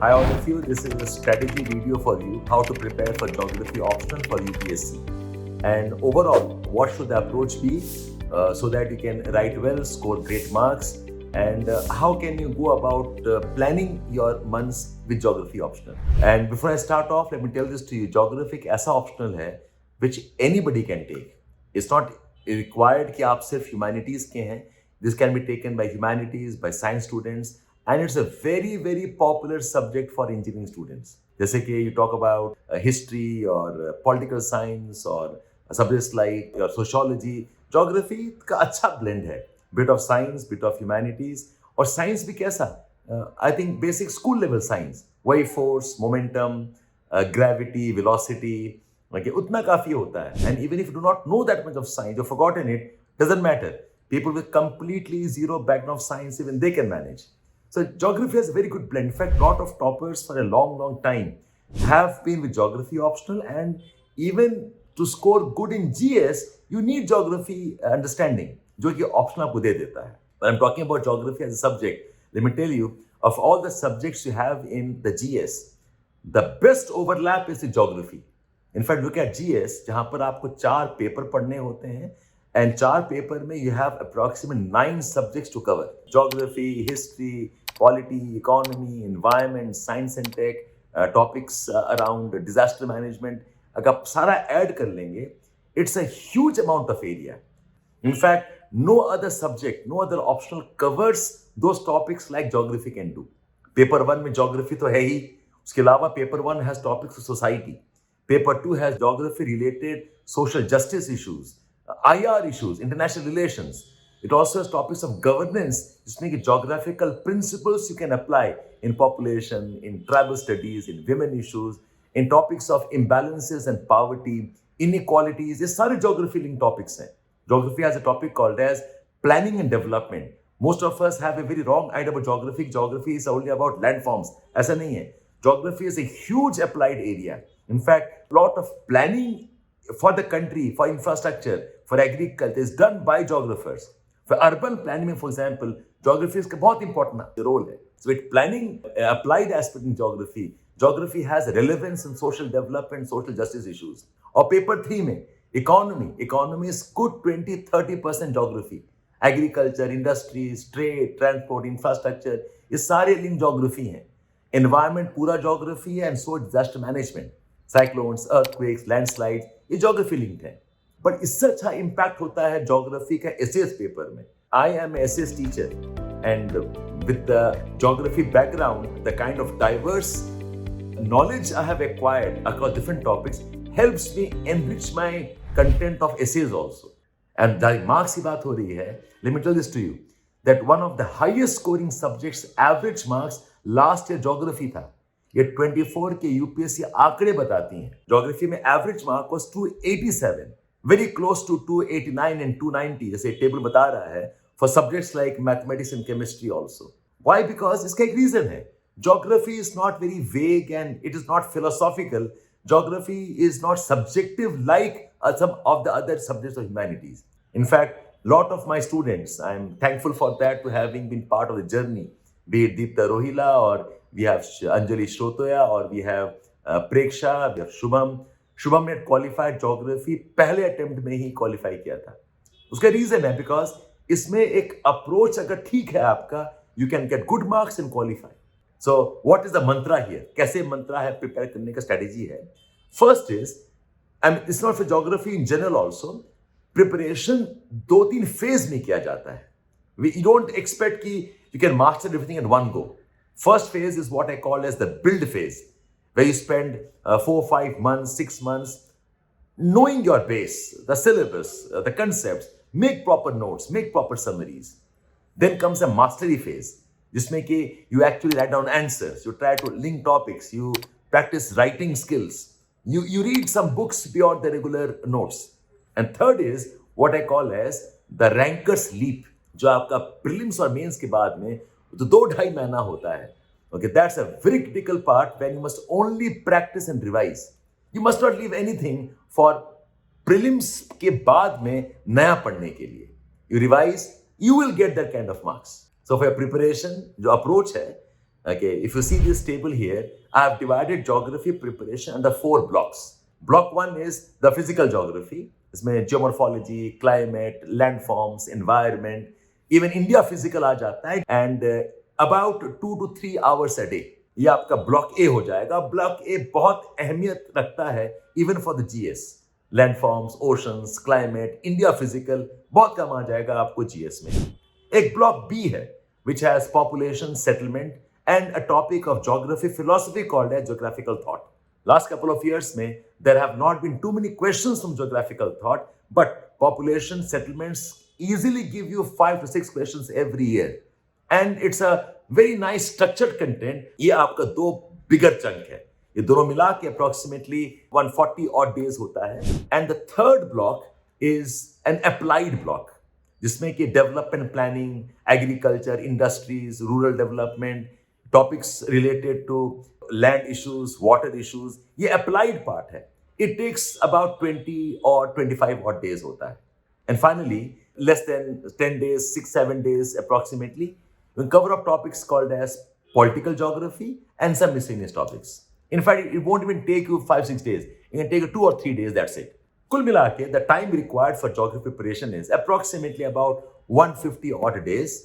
Hi all of you, this is a strategy video for you, how to prepare for geography optional for UPSC. And overall, what should the approach be so that you can write well, score great marks, and how can you go about planning your months with geography optional. And before I start off, let me tell this to you, geography एक ऐसा optional है which anybody can take. It's not required कि आप सिर्फ humanities के हैं. This can be taken by humanities, by science students, and it's a very, very popular subject for engineering students. जैसे कि you talk about history or political science or subjects like sociology, geography का अच्छा blend है. Bit of science, bit of humanities. और science भी कैसा? I think basic school level science. Wave force, momentum, gravity, velocity. Okay, उतना काफी होता है. And even if you do not know that much of science, you've forgotten it, doesn't matter. People with completely zero background of science, even they can manage. So geography has a very good blend. In fact, a lot of toppers for a long, long time have been with geography optional, and even to score good in GS, you need geography understanding, जो कि optional आपको दे देता है. When I'm talking about geography as a subject, let me tell you, of all the subjects you have in the GS, the best overlap is the geography. In fact, look at GS, जहाँ पर आपको 4 paper पढ़ने होते हैं, and 4 paper में you have approximately 9 subjects to cover. Geography, history, polity, economy, environment, science and tech, topics around disaster management. अगर आप सारा ऐड कर लेंगे, it's a huge amount of area. In fact, no other subject, no other optional covers those topics like geography can do. Paper 1 में geography तो है ही, उसके अलावा paper 1 has topics of society. Paper 2 has geography related social justice issues, IR issues, international relations. It also has topics of governance, जिसमें कि geographical principles you can apply in population, in tribal studies, in women issues, in topics of imbalances and poverty, inequalities. ये सारे geography linked topics हैं. Geography has a topic called as planning and development. Most of us have a very wrong idea about geography. Geography is only about landforms. ऐसा नहीं है. Geography is a huge applied area. In fact, a lot of planning for the country, for infrastructure, for agriculture is done by geographers. For urban planning, for example, geography is a very important role. So with planning applied aspect in geography, geography has relevance in social development, social justice issues. Or paper 3 में, economy is good 20-30% geography. Agriculture, industries, trade, transport, infrastructure, ये सारे link geography हैं. Environment पूरा geography है, and so disaster management. Cyclones, earthquakes, landslides, ये geography linked है. But इससे अच्छा impact होता है geography का essays paper में. I am an essays teacher, and with the geography background, the kind of diverse knowledge I have acquired across different topics helps me enrich my content of essays also. And the marks की बात हो रही है, let me tell this to you, that one of the highest scoring subjects, average marks, last year geography था. ये 24 के UPSC आंकड़े बताती हैं. ज्योग्राफी में average mark was 287, very close to 289 and 290, जैसे टेबल बता रहा है, for subjects like mathematics and chemistry also. Why? Because इसका एक रीजन है. Geography is not very vague and it is not philosophical. Geography is not subjective like some of the other subjects of humanities. In fact, lot of my students, I am thankful for that, to having been part of the journey, be it Deepta Rohila, or we have Anjali Shrotoya, or we have Preksha, we have Shubham. Shubham ने qualified geography पहले attempt में ही qualify किया था. उसका reason है because इसमें एक approach अगर ठीक है आपका, you can get good marks and qualify. So what is the mantra here? कैसे mantra है prepare करने का strategy है? First is, and it's not for geography in general also, preparation 2-3 phase में किया जाता है. You don't expect कि you can master everything in one go. First phase is what I call as the build phase, where you spend 4-5 months, 6 months knowing your base, the syllabus, the concepts, make proper notes, make proper summaries. Then comes a mastery phase, जिसमें कि you actually write down answers, you try to link topics, you practice writing skills, you read some books beyond the regular notes. And third is what I call as the ranker's leap, जो आपका prelims और mains के बाद में तो 2-2.5 महीना होता है. Okay, that's a very critical part when you must only practice and revise. You must not leave anything for prelims के बाद में नया पढ़ने के लिए. You revise, you will get that kind of marks. So for your preparation, जो approach है, Okay, if you see this table here, I have divided geography preparation under 4 blocks. Block 1 is the physical geography. इसमें geomorphology, climate, landforms, environment, even India physical आ जाता है, and about 2 to 3 hours a day. ये आपका block ए हो जाएगा. Block ए बहुत अहमियत रखता है even for the GS. Landforms, oceans, climate, India physical बहुत कम आ जाएगा आपको जीएस में. एक ब्लॉक बी है which has population, settlement and a topic of geography philosophy called as geographical thought. Last couple of years में there have not been too many questions from geographical thought, but population, settlements easily give you 5 to 6 questions every year. And it's a very nice structured content. ये आपका 2 bigger chunk है. ये दोनों मिला के approximately 140 odd days होता है. And the third block is an applied block, जिसमें कि development planning, agriculture, industries, rural development, topics related to land issues, water issues, ये अप्लाइड पार्ट है. इट टेक्स अबाउट 20 और 25 odd days होता है. And finally less than 10 days, 6-7 days approximately, we cover up topics called as political geography and some miscellaneous topics. In fact, it won't even take you 5-6 days. It can take you 2 or 3 days, that's it. कुल मिला के the time required for geography preparation is approximately about 150 odd days,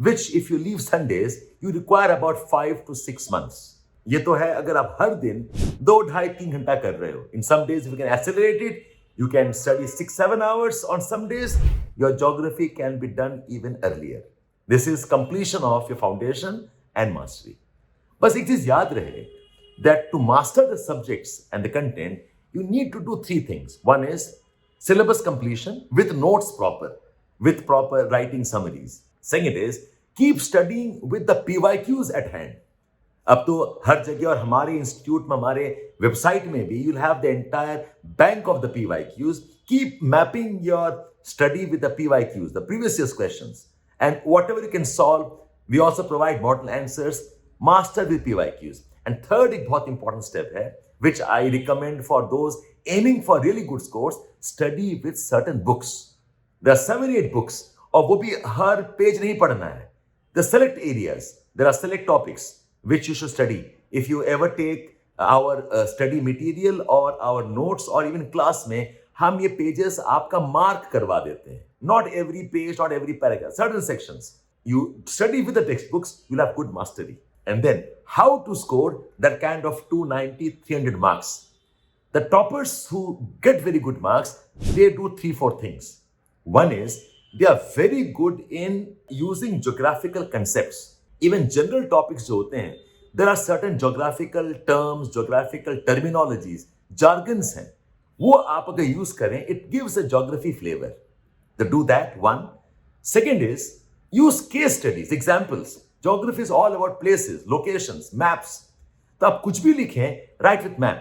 which if you leave Sundays, you require about 5 to 6 months. ये तो है अगर आप हर दिन 2-2.5-3 घंटा कर रहे हो. In some days, if you can accelerate it, you can study 6-7 hours. On some days, your geography can be done even earlier. This is completion of your foundation and mastery. बस एक चीज याद रहे that to master the subjects and the content, you need to do 3 things. One is syllabus completion with notes with proper writing summaries. Second is keep studying with the PYQs at hand. अब तो हर जगह और हमारे institute में, हमारे website में भी you'll have the entire bank of the PYQs. Keep mapping your study with the PYQs, the previous year's questions. And whatever you can solve, we also provide model answers, master with PYQs. And third, एक बहुत important step है, which I recommend for those aiming for really good scores, study with certain books. There are 7-8 books, और वो भी हर page नहीं पढ़ना है. The select areas, there are select topics which you should study. If you ever take our study material or our notes or even class में, हम ये pages आपका mark करवा देते हैं. Not every page, not every paragraph, certain sections. You study with the textbooks, you'll have good mastery. And then, how to score that kind of 290-300 marks. The toppers who get very good marks, they do 3-4 things. One is, they are very good in using geographical concepts. Even general topics जो होते हैं, there are certain geographical terms, geographical terminologies, jargons हैं. वो आप अगर use करें, it gives a geography flavor. To do that, one. Second is, use case studies, examples. Geography is all about places, locations, maps. तो आप कुछ भी लिखें, write with map.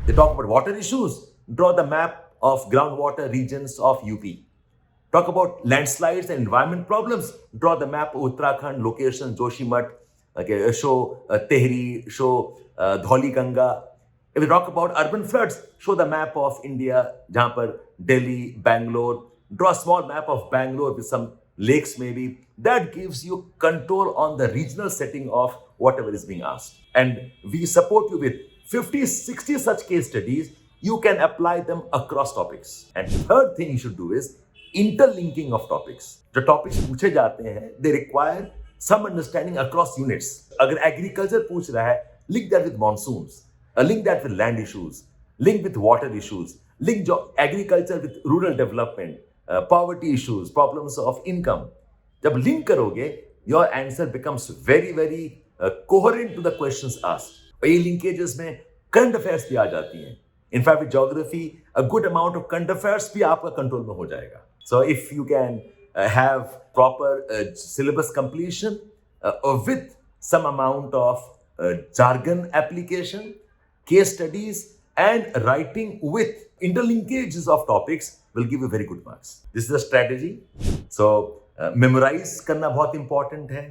They talk about water issues, draw the map of groundwater regions of UP. Talk about landslides and environment problems, draw the map of Uttarakhand, locations, Joshimath, okay, show Tehri, show Dhauli Ganga. If we talk about urban floods, show the map of India, जहाँ पर Delhi, Bangalore, draw a small map of Bangalore with some lakes maybe. That gives you control on the regional setting of whatever is being asked. And we support you with 50-60 such case studies. You can apply them across topics. And third thing you should do is interlinking of topics. जो topics पूछे जाते हैं, they require some understanding across units. अगर agriculture पूछ रहा है, link that with monsoons, link that with land issues, link with water issues, link agriculture with rural development, poverty issues, problems of income. जब link करोगे, your answer becomes very, very coherent to the questions asked. और ये linkages में current affairs भी आ जाती हैं. In fact, with geography, a good amount of current affairs भी आपका control में हो जाएगा. So if you can have proper syllabus completion with some amount of jargon application, case studies, and writing with interlinkages of topics will give you very good marks. This is a strategy. So memorize करना बहुत important है,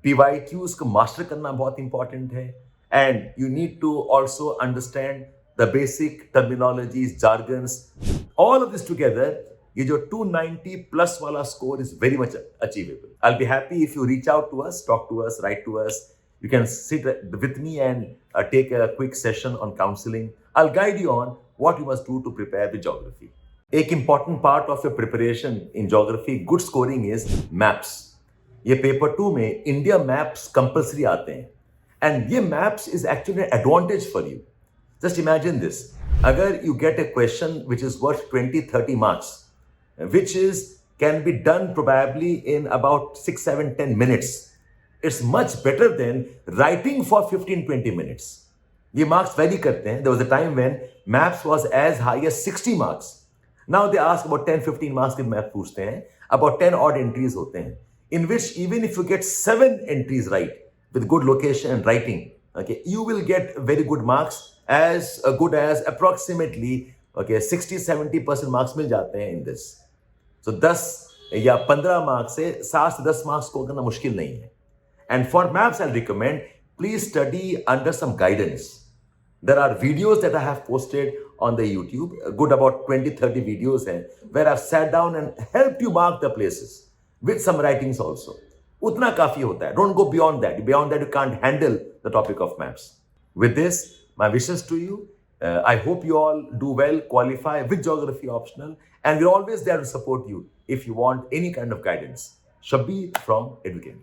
PYQs को master करना बहुत important है, and you need to also understand the basic terminologies, jargons. All of this together, ये जो 290 plus वाला score is very much achievable. I'll be happy if you reach out to us, talk to us, write to us. You can sit with me and take a quick session on counseling. I'll guide you on what you must do to prepare with geography. एक important part of your preparation in geography, good scoring is maps. ये paper 2 में India maps compulsory आते हैं and ये maps is actually advantage for you. Just imagine this, अगर you get a question which is worth 20-30 marks, which can be done probably in about 6, 7, 10 minutes. It's much better than writing for 15-20 minutes. ये marks vary करते हैं. There was a time when maps was as high as 60 marks. Now they ask about 10-15 marks के math पूछते हैं. About 10 odd entries होते हैं, in which even if you get 7 entries right with good location and writing, okay, you will get very good marks, as good as approximately 60-70% marks मिल जाते हैं in this. So 10 या 15 marks से 7 से 10 marks score करना मुश्किल नहीं है. And for maps, I'll recommend, please study under some guidance. There are videos that I have posted on the YouTube, good about 20-30 videos where I've sat down and helped you mark the places with some writings also. Utna kafi hota hai. Don't go beyond that. Beyond that, you can't handle the topic of maps. With this, my wishes to you. I hope you all do well, qualify with geography optional, and we're always there to support you if you want any kind of guidance. Shabbir from Edukemy.